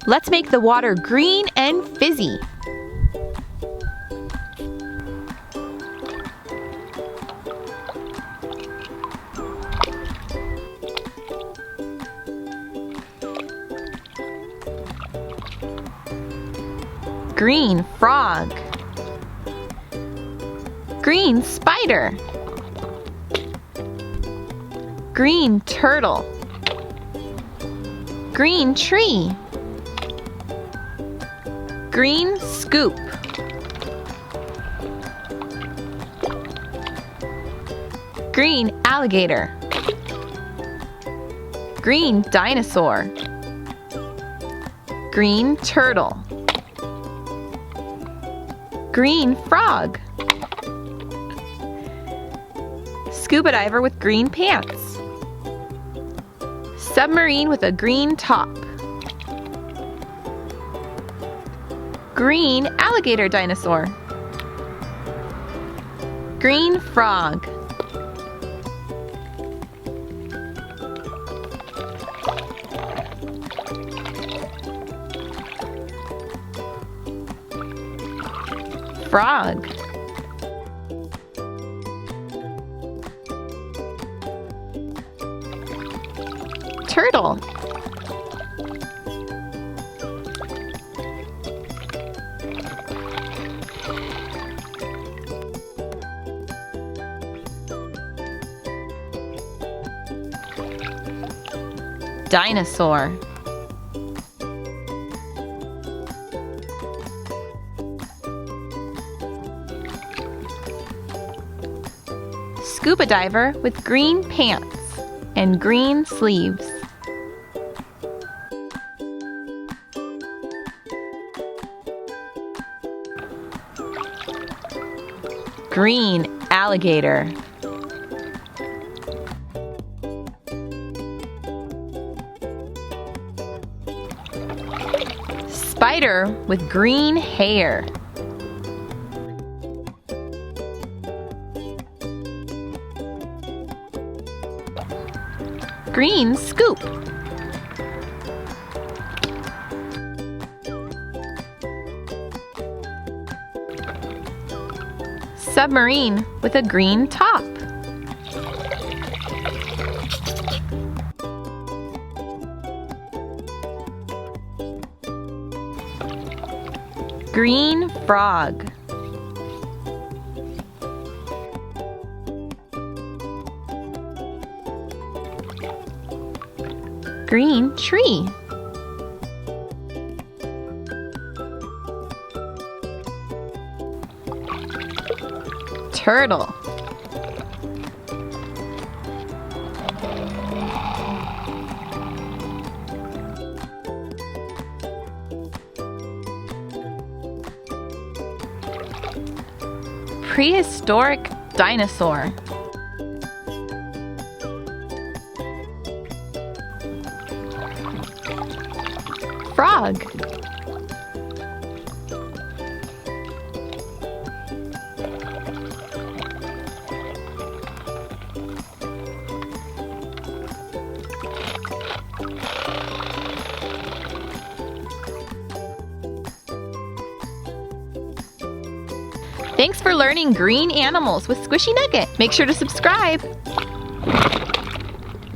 Let's make the water green and fizzy. Green frog. Green spider. Green turtle. Green tree. Green scoop. Green alligator. Green dinosaur. Green turtle. Green frog. Scuba diver with green pants. Submarine with a green top. Green alligator dinosaur. Green frog. Frog. Turtle. Dinosaur. Scuba diver with green pants and green sleeves. Green alligator. Spider with green hair. Green scoop. Submarine with a green top. Green frog. Green tree. Turtle. Prehistoric dinosaur. Frog. Thanks for learning green animals with Squishee Nugget. Make sure to subscribe.